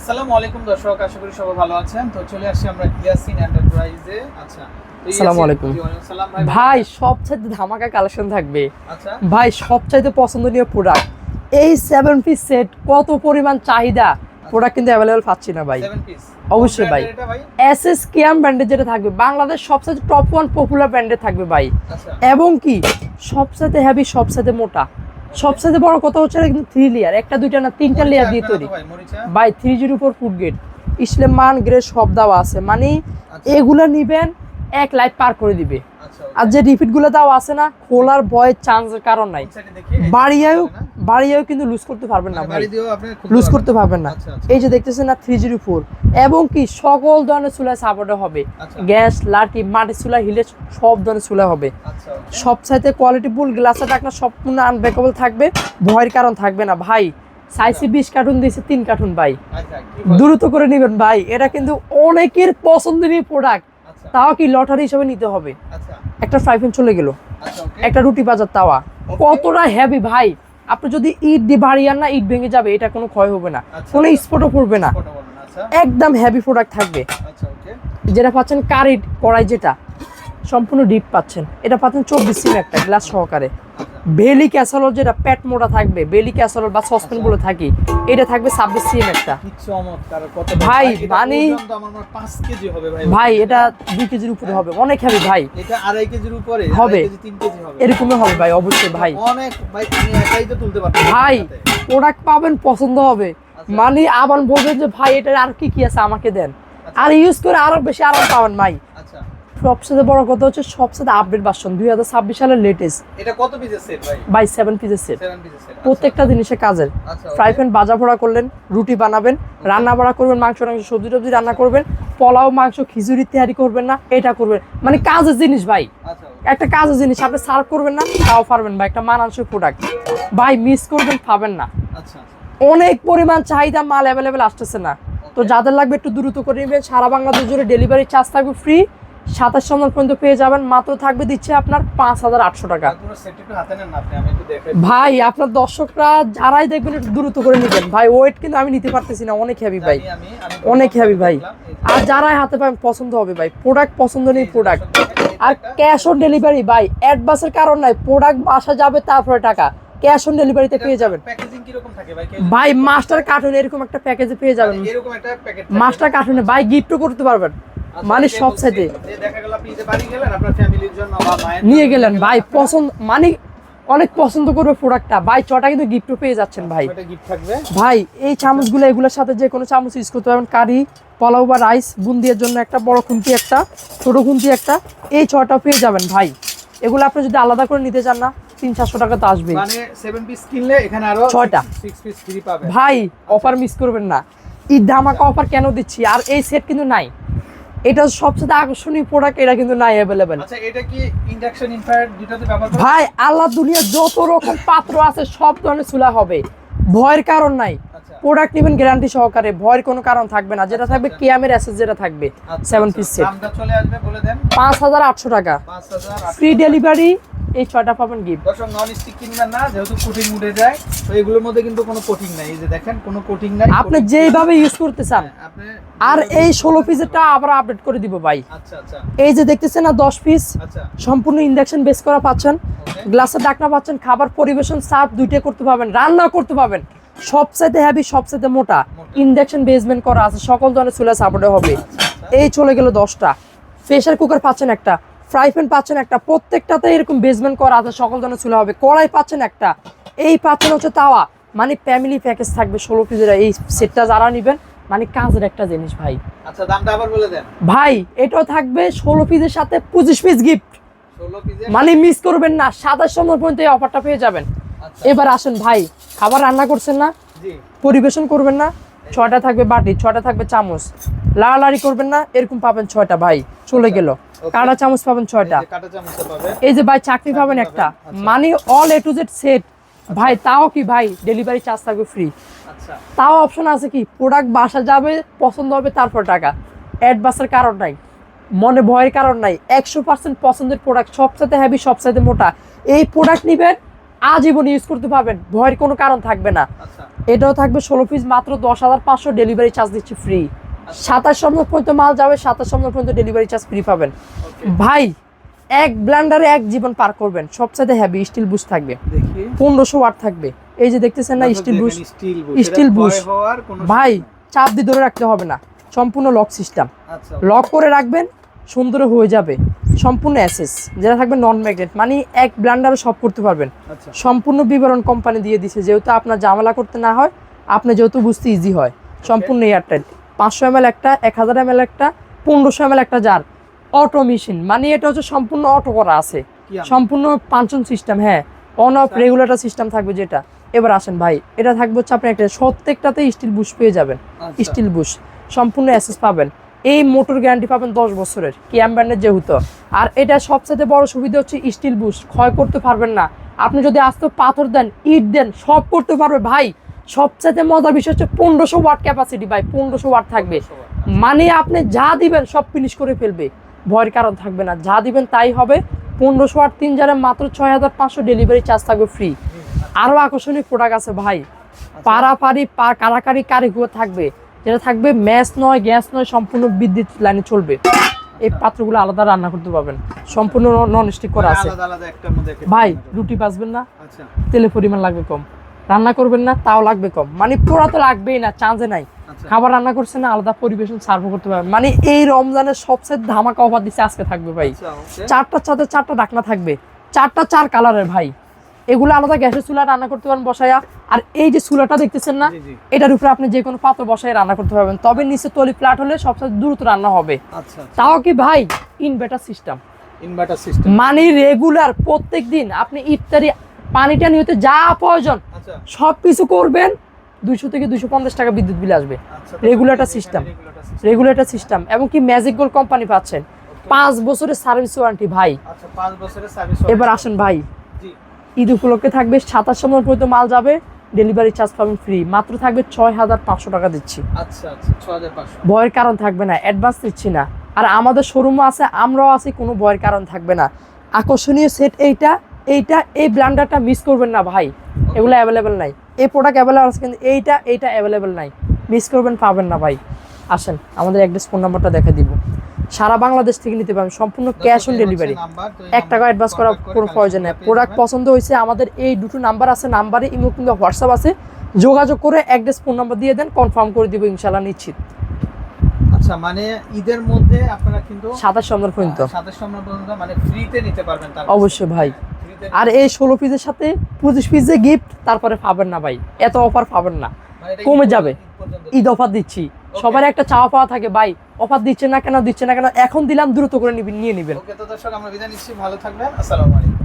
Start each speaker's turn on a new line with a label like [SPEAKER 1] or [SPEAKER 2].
[SPEAKER 1] আসসালামু আলাইকুম দর্শক, আশা করি সবাই ভালো আছেন। তো চলে আসছি আমরা ইয়াসিন এন্টারপ্রাইজে। আচ্ছা,
[SPEAKER 2] আসসালামু আলাইকুম ভাই, সবচাইতে ধামাকা কালেকশন থাকবে।
[SPEAKER 1] আচ্ছা
[SPEAKER 2] ভাই সবচাইতে পছন্দনীয় প্রোডাক্ট এই 7 পিস সেট, কত পরিমাণ চাহিদা, প্রোডাক্ট কিন্তু অ্যাভেলেবল পাচ্ছি না ভাই।
[SPEAKER 1] 7 পিস
[SPEAKER 2] অবশ্যই ভাই, এসএস কেএম ব্র্যান্ডের যেটা থাকবে, বাংলাদেশ সবচাইতে টপ 1 পপুলার ব্র্যান্ডের থাকবে ভাই।
[SPEAKER 1] আচ্ছা,
[SPEAKER 2] এবং কি সবচাইতে হেভি, সবচাইতে মোটা, সবচাইতে বড় কথা হচ্ছে এটা কিন্তু 3 লেয়ার, একটা দুইটা না 3টা লেয়ার দিয়ে তৈরি ভাই। 3Gর উপর ফুড গ্রেড, ইসলাম মান গ্রেড সব দেওয়া আছে, মানে এগুলা নিবেন এক লাইফ পার করে দিবে। আর যে রিপিট গুলো দাও আছে না, খোলার ভয় চান্সের কারণ নাই, বাড়িয়েও কিন্তু লুজ করতে পারবেন না ভাই, লুজ করতে পারবেন না। এই যে দেখতেছেন না 3G4, এবং কি সকল ধরনের চুলা সাপোর্ট হবে, গ্যাস, লাঠি, মাটি চুলা, হিলে সব ধরনের চুলা হবে। সবচাইতে কোয়ালিটিফুল গ্লাসের ঢাকনা সম্পূর্ণ আনব্রেকেবল থাকবে, ভয়ের কারণ থাকবে না ভাই। সাইজে 20 কার্টুন দিয়েছে, 3 কার্টুন ভাই, দ্রুত করে নেবেন ভাই। এটা কিন্তু অনেকের পছন্দের প্রোডাক্ট, তাও কি লটারি হিসেবে নিতে হবে। একটা ফ্রাই প্যান চলে গেল, একটা রুটি বাজার তাওয়া, কতটা হেভি ভাই। আপনি যদি ইট দিয়ে বাড়িয়ান না, ইট ভেঙে যাবে, এটা কোনো ক্ষয় হবে না, কোনো স্পটও পড়বে না, একদম হেভি প্রোডাক্ট থাকবে। যেটা পাচ্ছেন কারি কড়াই, যেটা সম্পূর্ণ ডিপ পাচ্ছেন, এটা পাচ্ছেন 24 সিম একটা গ্লাস সহকারে। বেলি ক্যাসারোল, যেটা পেট মোটা থাকবে, বেলি ক্যাসারোল বা সসপ্যান বলে থাকি, এটা থাকবে 26 সিম একটা ভাই। মানে
[SPEAKER 1] 5 কেজি হবে ভাই,
[SPEAKER 2] ভাই এটা 2 কেজির উপরে হবে, অনেক হেভি ভাই।
[SPEAKER 1] এটা 2.5 কেজির উপরে
[SPEAKER 2] হবে,
[SPEAKER 1] 3 কেজি হবে,
[SPEAKER 2] এরকমই হবে ভাই, অবশ্যই ভাই।
[SPEAKER 1] অনেক ভাই, আমি একাই তো তুলতে পারবো
[SPEAKER 2] ভাই। প্রোডাক্ট পাবেন, পছন্দ হবে, মানে আবার বলবেন যে ভাই এটা আর কি কি আছে আমাকে দেন, আর ইউজ করে আরো বেশি আরাম পাবেন ভাই।
[SPEAKER 1] আচ্ছা,
[SPEAKER 2] সবচেয়ে বড় কথা হচ্ছে সবচেয়ে আপডেট ভার্সন 2026 সালের লেটেস্ট।
[SPEAKER 1] এটা কত পিসের সেট ভাই?
[SPEAKER 2] ভাই 7 পিসের সেট,
[SPEAKER 1] 7 পিসের সেট,
[SPEAKER 2] প্রত্যেকটা জিনিসের কাজের। ফ্রাই প্যান ভাজা পোড়া করলেন, রুটি বানাবেন, রান্না বাড়া করবেন, মাংস টাংস সবজি টবজি রান্না করবেন, পোলাও মাংস খিচুড়ি তৈরি করবেন না, এটা করবেন, মানে কাজের জিনিস ভাই। একটা কাজের জিনিস, আপনি সার্ভ করবেন না তাও পারবেন ভাই, একটা মানানসই প্রোডাক্ট ভাই, মিস করবেন পাবেন না। অনেক পরিমাণ চাহিদা, মাল অ্যাভেলেবেল আসতেছে না, তো যাদের লাগবে একটু দ্রুত করে নেবেন। সারা বাংলাদেশ জুড়ে ডেলিভারি চার্জ থাকবে ফ্রি, 27 নম্বর পর্যন্ত পেয়ে যাবেন। মাত্র থাকবে দিচ্ছে আপনার 5800 টাকা ভাই। আপনার দর্শকরা যারাই দেখবেন একটু দ্রুত করে নেবেন ভাই, ওয়েট কিন্তু আমি নিতে পারতেছি না, অনেক হেভি ভাই, অনেক হেভি ভাই। আর যারাই হাতে পাবেন পছন্দ হবে ভাই, প্রোডাক্ট পছন্দ নেই প্রোডাক্ট। আর ক্যাশ অন ডেলিভারি ভাই, অ্যাডভান্সের কারণ নাই, প্রোডাক্ট বাসা যাবে তারপরে টাকা, ক্যাশ অন ডেলিভারিতে পেয়ে যাবেন ভাই। মাস্টার কার্টুন এরকম একটা প্যাকেজে পেয়ে যাবেন, মাস্টার কার্টুনে ভাই গিফটও করতে পারবেন, মানে সব সাইডে নিয়ে গেলেন ভাই, পছন্দ মানে অনেক পছন্দ করবে প্রোডাক্টটা ভাই। ছটা কিন্তু গিফটও পেয়ে যাচ্ছেন ভাই। ভাই এই চামচগুলো, এগুলোর সাথে যে কোনো চামচ ইউজ করতে পারবেন, কারি, পোলাও বা রাইস, বুন্দির জন্য একটা, বড় খুন্তি একটা, ছোট খুন্তি একটা, এই 6টা পেয়ে যাবেন ভাই। এগুলো আপনি যদি আলাদা করে নিতে চান না, 300-400 টাকা তো আসবে,
[SPEAKER 1] মানে 7 পিস কিনলে এখানে আরো
[SPEAKER 2] 6টা
[SPEAKER 1] 6 পিস ফ্রি পাবেন
[SPEAKER 2] ভাই। অফার মিস করবেন না, ঈদ ধামাকা অফার কেন দিচ্ছি। আর এই সেট কিন্তু নাই, এটা সবচেয়ে আকর্ষণীয় প্রোডাক্ট, এটা কিন্তু নাই অ্যাভেলেবেল।
[SPEAKER 1] আচ্ছা, এটা কি ইন্ডাকশন ইনফ্রারেড দুটোতে ব্যবহার করা
[SPEAKER 2] ভাই? আল্লাহ দুনিয়া যত রকম পাত্র আছে সব ধরনের চুলা হবে, ভয়ের কারণ নাই। প্রোডাক্ট নেবেন গ্যারান্টি সহকারে, ভয়ের কোনো কারণ থাকবে না। যেটা থাকবে কেয়ামের এসএস, যেটা থাকবে 7 পিস সেট,
[SPEAKER 1] দামটা চলে আসবে বলে দেন
[SPEAKER 2] 5800 টাকা,
[SPEAKER 1] 5800
[SPEAKER 2] ফ্রি ডেলিভারি। এই 6টা পাবেন গিফট।
[SPEAKER 1] দর্শক, নন স্টিক কিনবেন না, যেহেতু কোটিং উঠে যায়, তো এগুলোর মধ্যে কিন্তু কোনো কোটিং নাই। এই যে দেখেন, কোনো কোটিং নাই,
[SPEAKER 2] আপনি যেইভাবে ইউজ করতে চান। আর এই 16 পিসেরটা আবার আপডেট করে দিব ভাই।
[SPEAKER 1] আচ্ছা আচ্ছা,
[SPEAKER 2] এই যে দেখতেছেন না 10 পিস,
[SPEAKER 1] আচ্ছা,
[SPEAKER 2] সম্পূর্ণ ইন্ডাকশন বেস করা পাচ্ছেন, গ্লাসের ঢাকনা পাচ্ছেন, খাবার পরিবেশন সার্ভ দুইটাই করতে পারবেন, রান্না করতে পারবেন। সবচাইতে হেভি, সবচাইতে মোটা, ইন্ডাকশন বেসমেন্ট করা আছে, সকল ধরনের চুলা সাপোর্টে হবে। এই চলে গেল 10টা। প্রেসার কুকার পাচ্ছেন একটা, ফ্রাই প্যান পাচ্ছেন একটা, প্রত্যেকটাতে এরকম বেসমেন্ট করা আছে, সকল ধরনের চুলা হবে। কড়াই পাচ্ছেন একটা, এই পাচ্ছেন হচ্ছে তাওয়া, মানে ফ্যামিলি প্যাকেজ থাকবে 16 পিসের এই সেটটা যারা নেবেন, মানে কাজের একটা জিনিস ভাই।
[SPEAKER 1] আচ্ছা, দামটা আবার বলে দেন
[SPEAKER 2] ভাই। এটাও থাকবে 16 পিসের সাথে 25 পিস গিফট,
[SPEAKER 1] 16 পিসের,
[SPEAKER 2] মানে মিস করবেন না। 27 নম্বর পর্যন্ত এই অফারটা পেয়ে যাবেন। এবার আসেন ভাই, খাবার রান্না করছেন না, পরিবেশন করবেন না, 6টা থাকবে বাটি, 6টা থাকবে চামচ, লাড়ালাড়ি করবেন না, এরকম পাবেন 6টা ভাই। চলে গেল কাঁটা চামচ পাবেন 6টা, এই যে ভাই চাকরি পাবেন একটা, মানে all A to Z set ভাই। তাও কি ভাই, ডেলিভারি চার্জ থাকবে ফ্রি। তাও অপশন আছে কি, প্রোডাক্ট বাসা যাবে, পছন্দ হবে তারপর টাকা, অ্যাডভান্সের কারণ নাই, মনে ভয়ের কারণ নাই। 100% পছন্দের প্রোডাক্ট, সবচাইতে হেভি, সবচাইতে মোটা। এই প্রোডাক্ট নিবেন, আজীবন ইউজ করতে পারবেন, ভয়ের কোনো কারণ থাকবে না।
[SPEAKER 1] আচ্ছা
[SPEAKER 2] এটাও থাকবে 16 পিস, মাত্র 10,500, ডেলিভারি চার্জ দিচ্ছি ফ্রি। 27 নম্বর পর্যন্ত মাল যাবে, 27 নম্বর পর্যন্ত ডেলিভারি চার্জ ফ্রি পাবেন।
[SPEAKER 1] ওকে
[SPEAKER 2] ভাই এক ব্লেন্ডারে এক জীবন পার করবেন। সবচেয়ে হেভি স্টিল বুশ থাকবে,
[SPEAKER 1] দেখি
[SPEAKER 2] 1500 ওয়াট থাকবে। এই যে দেখতেছেন না steel bush,
[SPEAKER 1] steel
[SPEAKER 2] steel bush
[SPEAKER 1] হওয়ার কোনো
[SPEAKER 2] ভাই চাপ দিয়ে ধরে রাখতে হবে না, সম্পূর্ণ লক সিস্টেম।
[SPEAKER 1] আচ্ছা
[SPEAKER 2] লক করে রাখবেন, সুন্দর হয়ে যাবে। সম্পূর্ণ অ্যাসেস যেটা থাকবে নন ম্যাগনেট, মানে এক ব্লেন্ডারে সব করতে পারবেন।
[SPEAKER 1] আচ্ছা
[SPEAKER 2] সম্পূর্ণ বিবরণ কোম্পানি দিয়ে দিছে, যেহেতু আপনার ঝামেলা করতে না হয়, আপনি যেহেতু বুঝতে ইজি হয়। সম্পূর্ণ এয়ারটাইট, 500 ml একটা, 1000 ml একটা, 1500 ml একটা জার। অটো মেশিন, মানে এটা হচ্ছে সম্পূর্ণ অটো করা আছে,
[SPEAKER 1] কি আম?
[SPEAKER 2] সম্পূর্ণ পাঞ্চন সিস্টেম। হ্যাঁ, অন অফ রেগুলেটর সিস্টেম থাকবে যেটা। এবার আসেন ভাই, এটা থাকবে হচ্ছে আপনি একটা প্রত্যেকটাতে স্টিল বুশ পেয়ে যাবেন।
[SPEAKER 1] আচ্ছা।
[SPEAKER 2] স্টিল বুশ সম্পূর্ণ অ্যাসেস পাবেন। এই মোটর গ্যারান্টি পাবেন 10 বছরের, কিয়াম ব্র্যান্ডের যেহেতু। আর এটা সবচেয়ে বড় সুবিধা হচ্ছে স্টিল বুশ ক্ষয় করতে পারবেন না। আপনি যদি আস্তে পাথর দেন, ইট দেন, সব করতে পারবে ভাই। সবচেয়ে মজার বিষয় হচ্ছে 1500 ওয়াট ক্যাপাসিটি ভাই, 1500 ওয়াট থাকবে। মানে আপনি যা দিবেন সব ফিনিশ করে ফেলবে, ভয়ের কারণ থাকবে না। যা দিবেন তাই হবে। 1500 ওয়াট 3 জারে মাত্র 6500, ডেলিভারি চার্জ থাকবে ফ্রি। আরো আকর্ষণীয় প্রোডাক্ট আছে ভাই, পারাপারি কারাকারি কারিগর থাকবে, যেটা থাকবে ম্যাচ নয়, গ্যাস নয়, সম্পূর্ণ বিদ্যুৎ লাইনে চলবে। এই পাত্রগুলো আলাদা রান্না করতে পারবেন, সম্পূর্ণ নন স্টিক করা আছে
[SPEAKER 1] আলাদা আলাদা একটার মধ্যে একটা
[SPEAKER 2] ভাই।
[SPEAKER 1] রান্না করবেন।
[SPEAKER 2] রুটি বাজবেন না,
[SPEAKER 1] আচ্ছা
[SPEAKER 2] তেলের পরিমাণ লাগবে কম, রান্না করবেন না তাও লাগবে কম, মানে পোড়া তো লাগবেই না, চান্সে নাই।
[SPEAKER 1] আচ্ছা
[SPEAKER 2] খাবার রান্না করছেন না, আলাদা পরিবেশন সার্ভ করতে পারবেন। মানে এই রমজানের সবচেয়ে ধামাকা অফার দিচ্ছে আজকে থাকবে ভাই।
[SPEAKER 1] আচ্ছা ওকে
[SPEAKER 2] 4টার সাথে 4টা ঢাকনা থাকবে, 4টা 4 কালারের ভাই। এগুলো আলাদা গ্যাসের চুলা রান্না করতে পারেন বসায়া। আর এই যে চুলাটা দেখতেছেন না,
[SPEAKER 1] জি জি
[SPEAKER 2] এটার উপরে আপনি যে কোনো পাত্র বসায় রান্না করতে পারবেন। তবে নিচে তলি ফ্ল্যাট হলে সবচেয়ে দ্রুত রান্না হবে।
[SPEAKER 1] আচ্ছা
[SPEAKER 2] তাও কি ভাই ইনভার্টার সিস্টেম,
[SPEAKER 1] ইনভার্টার সিস্টেম
[SPEAKER 2] মানে রেগুলার প্রত্যেক দিন আপনি ইফতারি পানিটা নিতে যা প্রয়োজন
[SPEAKER 1] আচ্ছা
[SPEAKER 2] সব কিছু করবেন, 200 থেকে 250 টাকা বিদ্যুৎ বিল আসবে।
[SPEAKER 1] আচ্ছা
[SPEAKER 2] রেগুলেটর সিস্টেম, রেগুলেটর সিস্টেম। এবং কি ম্যাজিক গোল্ড কোম্পানি পাচ্ছেন 5 বছরের সার্ভিস ওয়ারেন্টি ভাই।
[SPEAKER 1] আচ্ছা 5 বছরের সার্ভিস
[SPEAKER 2] এবার আসেন ভাই,
[SPEAKER 1] জি
[SPEAKER 2] ঈদ উপলক্ষে থাকবে 27 নম্বর পর্যন্ত মাল যাবে, ডেলিভারি চার্জ পাবেন ফ্রি। মাত্র থাকবে 6500 টাকা দিচ্ছি।
[SPEAKER 1] আচ্ছা আচ্ছা 6500
[SPEAKER 2] ভয়ের কারণ থাকবে না, অ্যাডভান্স দিচ্ছি না। আর আমাদের শোরুমও আছে, আমরাও আছি, কোনো ভয়ের কারণ থাকবে না। আকর্ষণীয় সেট এইটা, এই ব্ল্যান্ডারটা মিস করবেন না ভাই, এগুলো অ্যাভেলেবেল নাই। এই প্রোডাক্ট অ্যাভেলেবেল আছে কিন্তু এইটা অ্যাভেলেবেল নাই, মিস করবেন, পাবেন না ভাই। আসেন, আমাদের অ্যাড্রেস ফোন নাম্বারটা দেখা দিব। সারা বাংলাদেশ থেকে নিতে পারবেন, সম্পূর্ণ ক্যাশ অন ডেলিভারি, 1 টাকা অ্যাডভান্স করার কোনো প্রয়োজন নেই। প্রোডাক্ট পছন্দ হয়েছে, আমাদের এই দুটো নাম্বার আছে, নাম্বারে ইমো কিংবা হোয়াটসঅ্যাপ আছে, যোগাযোগ করে অ্যাড্রেস ফোন নাম্বার দিয়ে দেন, কনফার্ম করে দিব ইনশাআল্লাহ, নিশ্চিত।
[SPEAKER 1] আচ্ছা মানে ঈদের মধ্যে আপনারা কিন্তু
[SPEAKER 2] 27 নম্বর পর্যন্ত
[SPEAKER 1] 27 নম্বর পর্যন্ত মানে ফ্রিতে নিতে পারবেন তার
[SPEAKER 2] অবশ্যই ভাই।
[SPEAKER 1] ফ্রিতে
[SPEAKER 2] আর এই 16 পিসের সাথে 25 পিস যে গিফট, তারপরে পাবেন না ভাই, এত অফার পাবেন না,
[SPEAKER 1] মানে এটা
[SPEAKER 2] কমে
[SPEAKER 1] ঈদ
[SPEAKER 2] যাবে।
[SPEAKER 1] পর্যন্ত
[SPEAKER 2] ঈদ অফার দিচ্ছি, সবার একটা চাওয়া পাওয়া থাকে ভাই, অফার দিচ্ছে না কেন, এখন দিলাম, দ্রুত করে নিয়ে নেবেন।
[SPEAKER 1] ওকে তো দর্শক আমরা বিদায় নিচ্ছি, ভালো থাকবেন, আসসালামু আলাইকুম।